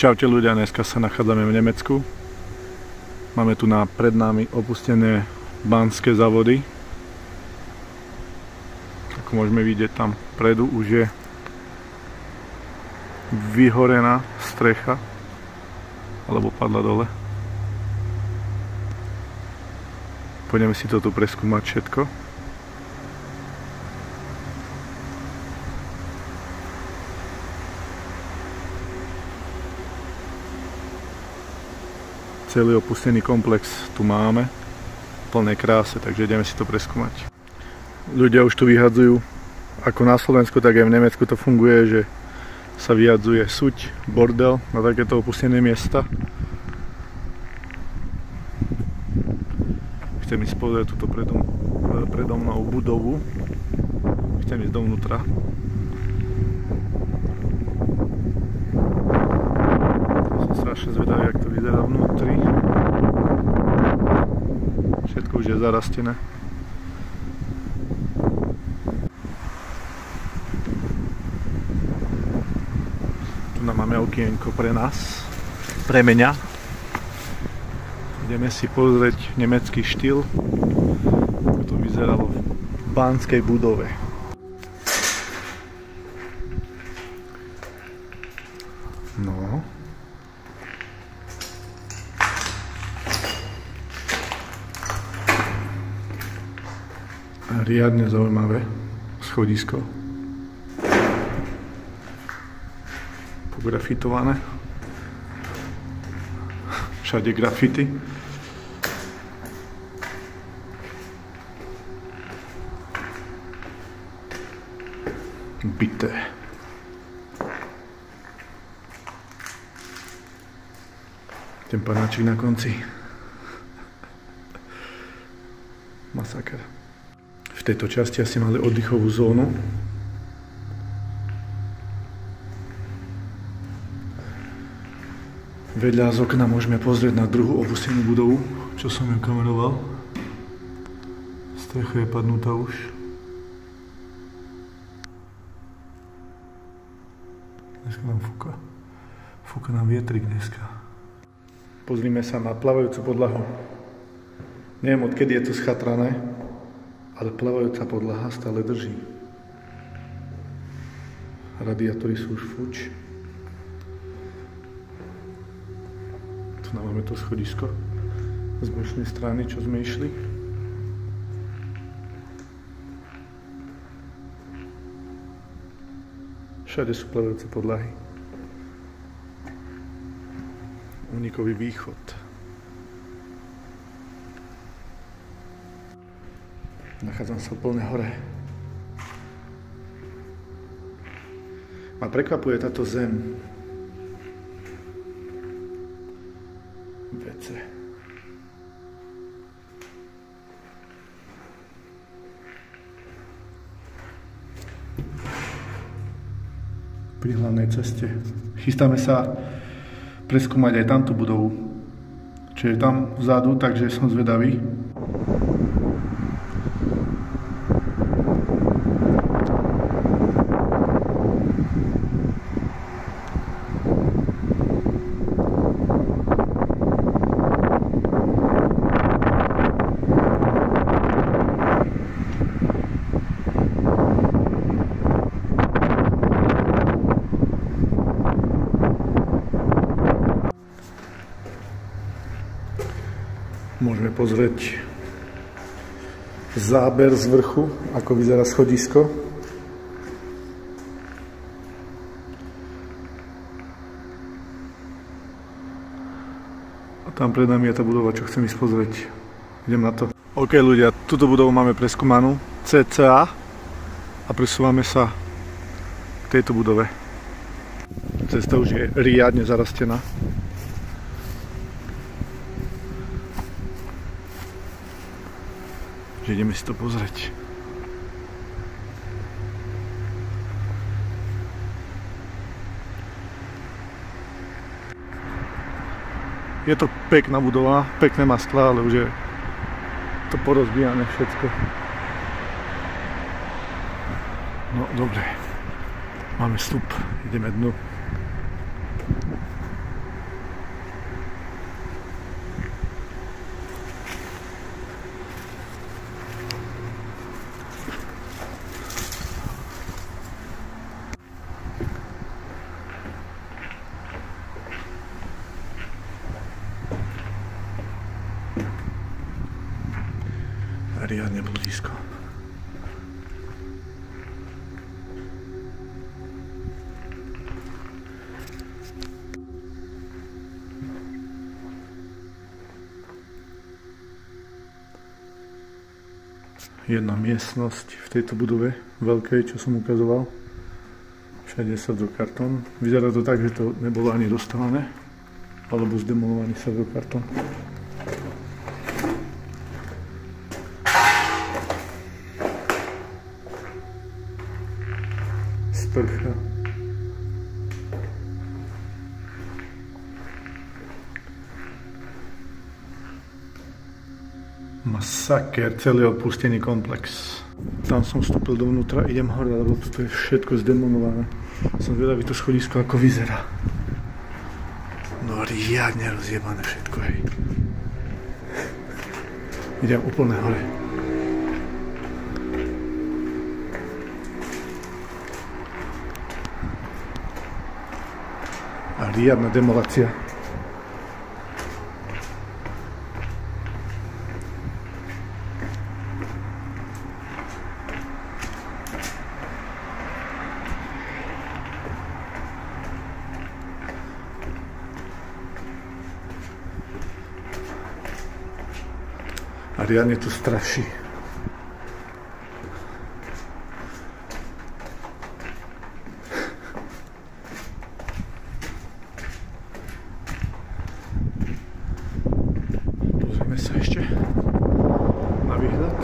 Čaute ľudia, dneska sa nachádzame v Nemecku. Máme tu pred nami opustené banské závody. Ako môžeme vidieť, tam vpredu už je vyhorená strecha, alebo padla dole. Poďme si to tu preskúmať všetko. Celý opustený komplex tu máme, v plnej kráse, takže ideme si to preskúmať. Ľudia už tu vyhadzujú, ako na Slovensku, tak aj v Nemecku to funguje, že sa vyhadzuje suť, bordel na takéto opustené miesta. Chcem ísť pozrieť túto predo mnou budovu, chcem ísť dovnútra. Strašne zvedavý, jak to vyzerá vnútri. Všetko už je zarastené. Tu máme okienko pre nás, pre mňa. Ideme si pozrieť nemecký štýl, ako to vyzeralo v banskej budove. No. Riadne zaujímavé schodisko. Pografitované. Všade grafity. Bité. Ten panáčik na konci. Masaker. V tejto časti asi mali oddychovú zónu. Vedľa z okna môžeme pozrieť na druhú opustenú budovu, čo som ju kameroval. Strecha je padnutá už. Dneska nám fúka. Fúka nám vietrik dneska. Pozrime sa na plavajúcu podlahu. Neviem, odkedy je to schatrané, ale plavajúca podlaha stále drží. Radiátory sú už fuč. Tu máme to schodisko z bočnej strany, čo sme išli. Všade sú plavajúce podlahy. Unikový východ. Nachádzam sa úplne hore. Ma prekvapuje táto zem. Vece. Pri hlavnej ceste. Chystáme sa preskúmať aj tamtú budovu, čo je tam vzadu, takže som zvedavý. Môžeme pozrieť záber z vrchu, ako vyzerá schodisko. A tam pred nami je tá budova, čo chcem ísť pozrieť. Idem na to. OK ľudia, túto budovu máme preskúmanú, CCA, a presúvame sa k tejto budove. Cesta už je riadne zarastená. Že ideme si to pozrieť. Je to pekná budova, pekné má skla, ale už je to porozbijané všetko. No dobre, máme vstup, ideme dnu. riadne blúdisko. Jedna miestnosť v tejto budove, veľkej, čo som ukazoval. Všade servokartón. Vyzerá to tak, že to nebolo ani dostávané, alebo zdemolovaný servokartón. Sprcha. Masaker, celý opustený komplex. Tam som vstúpil dovnútra, idem hore, lebo to je všetko zdemolované. Som zvedavý to schodisko, ako vyzerá. No riadne rozjebané všetko, hej. Idem úplne hore. A riadna demolácia. A riadne tu straší. Pozrieme sa ešte na výhľad.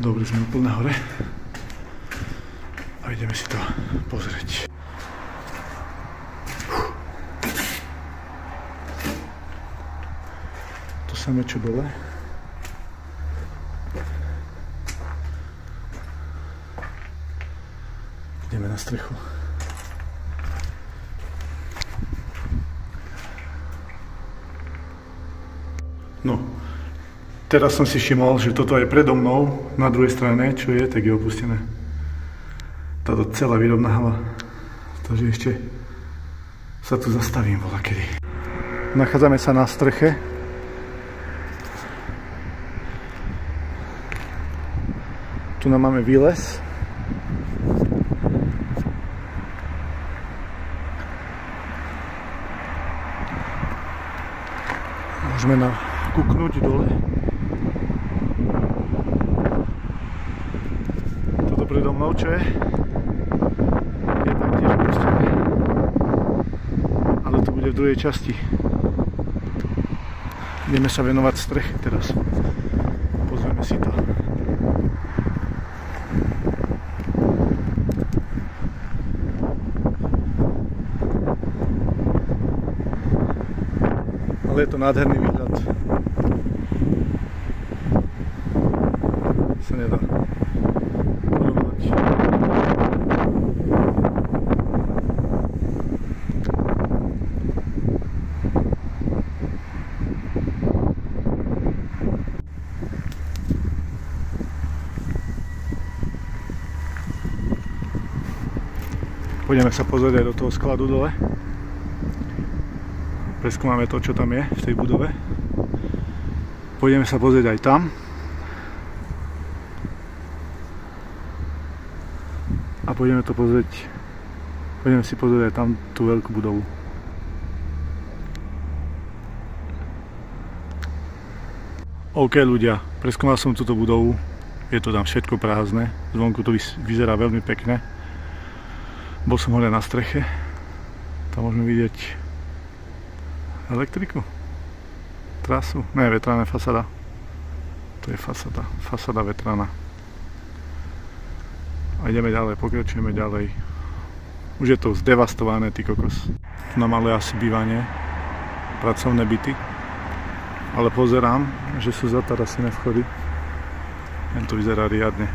Dobre, sme úplne hore. A ideme si to pozrieť. Samé čo dole. Ideme na strechu. No, teraz som si všimol, že toto je predo mnou, na druhej strane, čo je, tak je opustené. Táto celá výrobná hala. Takže ešte sa tu zastavím voľakedy. Nachádzame sa na streche. Tu nám máme výlez. Môžeme kúknúť dole. Toto predo mnou, čo je taktiež opustené. Ale to bude v druhej časti. Ideme sa venovať streche teraz. Pozrieme si to. Ale je to nádherný výhľad. Sa nedá porovnať. Pôjdeme sa pozrieť aj do toho skladu dole. Preskúmame to, čo tam je v tej budove. Pôjdeme sa pozrieť aj tam. A pôjdeme si pozrieť aj tam tú veľkú budovu. OK ľudia, preskúmal som túto budovu. Je to tam všetko prázdne. Zvonku to vyzerá veľmi pekne. Bol som hore na streche. Tam môžeme vidieť elektriku? Trasu? Ne, vetraná fasáda. To je fasáda vetraná. A ideme ďalej, pokračujeme ďalej. Už je to zdevastované, ty kokos. Tu nám ale asi bývanie, pracovné byty. Ale pozerám, že sú zatarasené vchody. Len to vyzerá riadne.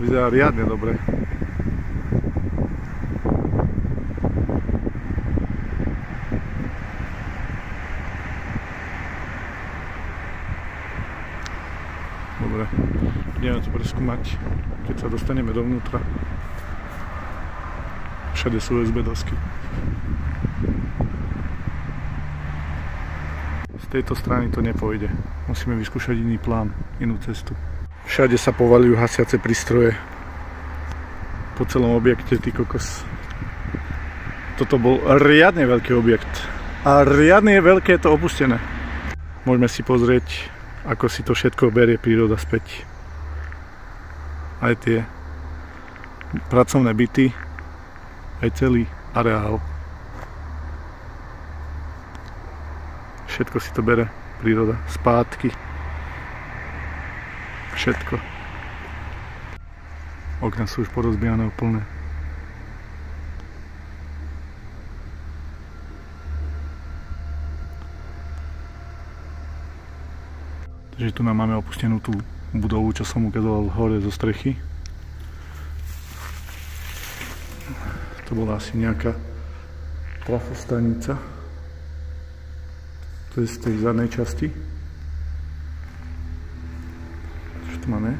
To vyzerá riadne dobre. Dobre, ideme to preskúmať, keď sa dostaneme dovnútra. Všade sú USB dosky. Z tejto strany to nepôjde. Musíme vyskúšať iný plán, inú cestu. Všade sa povaľujú hasiace prístroje. Po celom objekte, ty kokos. Toto bol riadne veľký objekt. A riadne je veľké, je to opustené. Môžeme si pozrieť, ako si to všetko berie príroda späť. Aj tie pracovné byty, aj celý areál. Všetko si to bere príroda, spátky. Všetko. Okná sú už porozbijané úplne. Takže tu nám máme opustenú tú budovu, čo som ukazoval hore zo strechy. To bola asi nejaká trafostanica. To je z tej zadnej časti. Čo tu máme?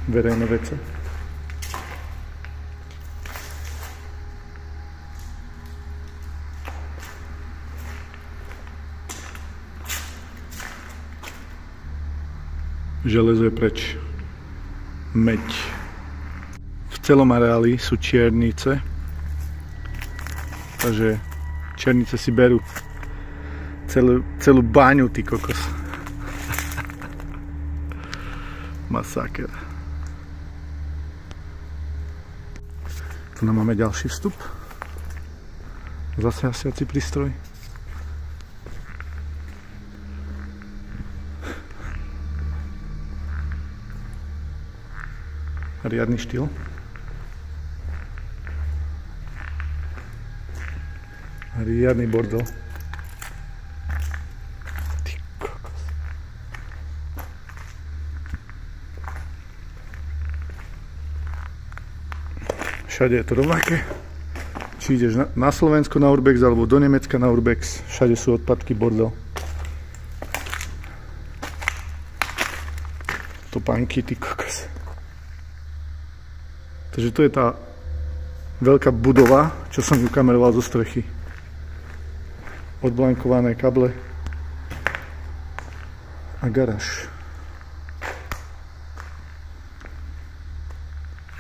Verejné vece. Železo je preč. Meď. V celom areáli sú čiernice. Takže čiernice si berú celú báňu, ty kokos. Masaker. Tu nám máme ďalší vstup. Zase hasiaci prístroj. Riadny štýl. Riadny bordel. Ty kokos. Všade je to rovnaké. Či ideš na Slovensko na Urbex alebo do Nemecka na Urbex, všade sú odpadky, bordel. Topánky, ty kokos. Takže to je tá veľká budova, čo som ju kameroval zo strechy. Odblankované kable a garáž.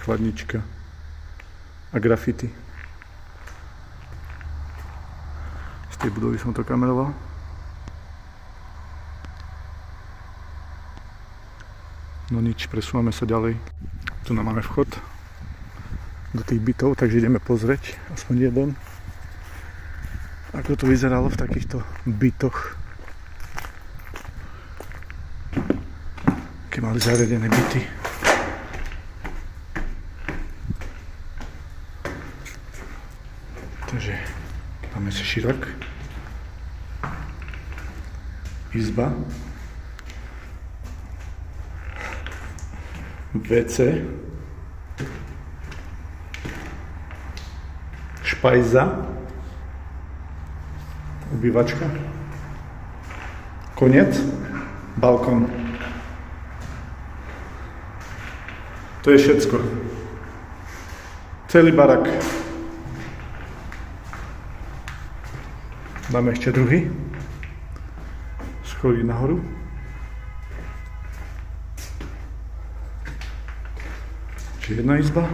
Chladnička a grafity. Z tej budovy som to kameroval. No nič, presúvame sa ďalej. Tu nám máme vchod do tých bytov, takže ideme pozrieť aspoň jeden, ako to vyzeralo v takýchto bytoch, keď mali zariadené byty. Takže máme si širok, izba, WC, špajza, obývačka, koniec, balkón. To je všetko. Celý barak. Dáme ešte druhý. Schody nahoru. Čiže jedna izba.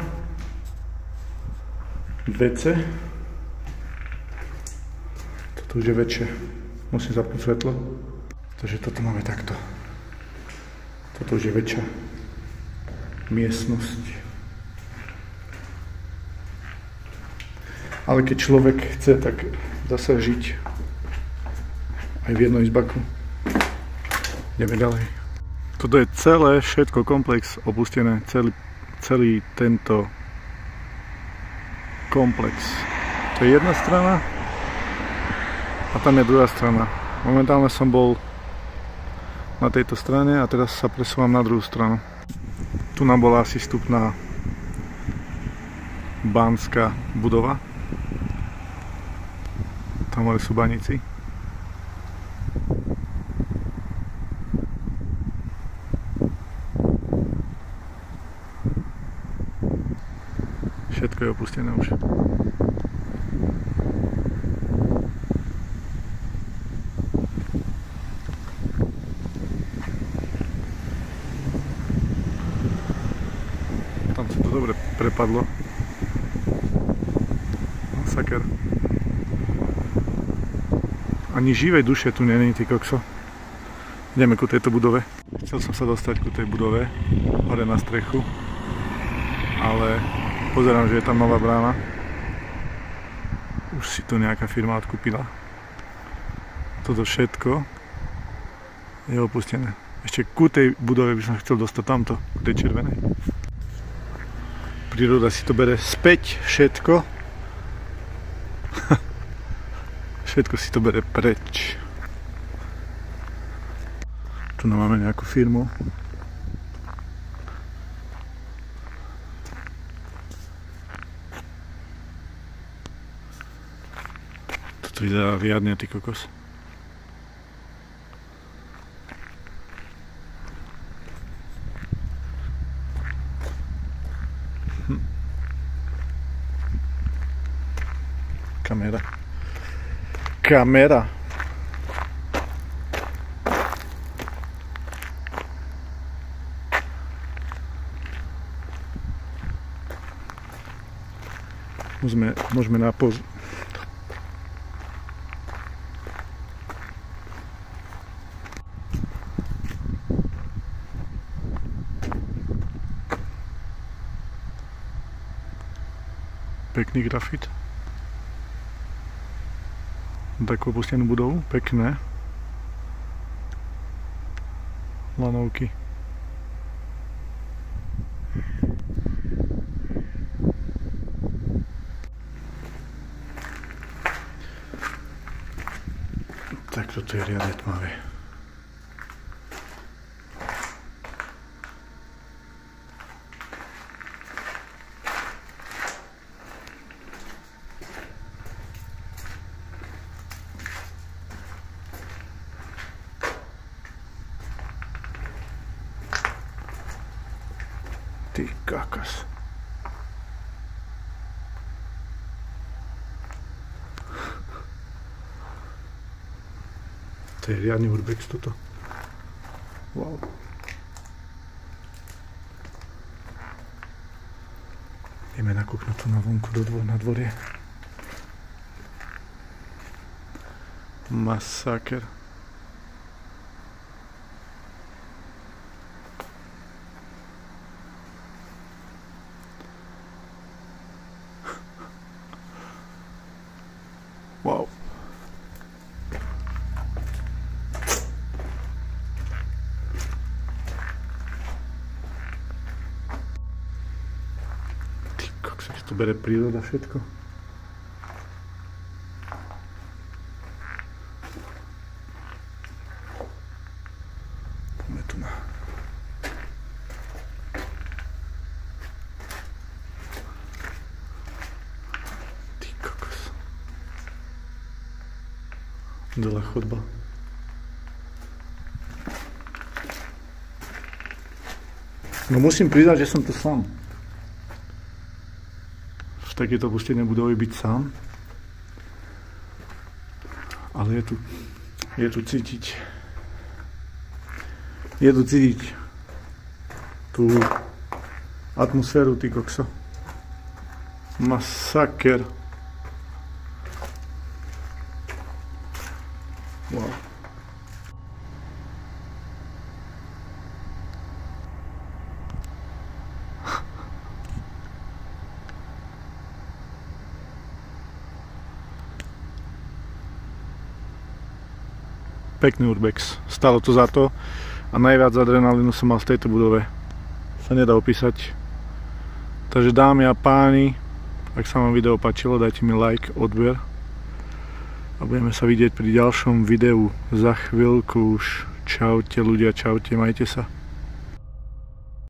WC. Toto už je väčšie. Musím zapnúť svetlo. Takže toto máme takto. Toto už je väčšia miestnosť. Ale keď človek chce, tak dá sa žiť aj v jednoizbaku. Ideme ďalej. Toto je celé, všetko komplex opustené. Celý tento komplex. To je jedna strana a tam je druhá strana. Momentálne som bol na tejto strane a teraz sa presúvam na druhú stranu. Tu nám bola asi vstupná banská budova. Tam hore sú baníci. Všetko je opustené už. Tam sa to dobre prepadlo. Masaker. Ani živej duše tu není, ty kokso. Ideme ku tejto budove. Chcel som sa dostať ku tej budove, hore na strechu. Ale pozerám, že je tam nová brána. Už si to nejaká firma odkúpila. Toto všetko je opustené. Ešte ku tej budove by som chcel dostať tamto, ku tej červenej. Príroda si to bere späť všetko. Všetko si to bere preč. Tu máme nejakú firmu. Toto vyzerá riadne, ty kokos. Kamera. Kamera. Môžeme na poz... Pekný grafit. Takú opustenú budovu, pekné. Lanovky. Tak toto je riadne tmavé. Ty kakas. To je riadny urbex toto. Wow. Ideme nakúknuť tu na vonku na dvorie. Masaker. Wow. Ty kokso, si to bere príroda všetko. Poďme tu na... Ty kokos. Dole chodba. No musím priznať, že som tu sám. V takéto opustenej budove byť sám. Ale je tu cítiť. Je tu cítiť tú atmosféru, ty kokso. Masaker. Wow. Pekný urbex. Stalo to za to a najviac adrenalínu som mal v tejto budove. Sa nedá opísať. Takže dámy a páni, ak sa vám video páčilo, dajte mi like, odber. A budeme sa vidieť pri ďalšom videu za chvíľku už. Čaute ľudia, čaute, majte sa.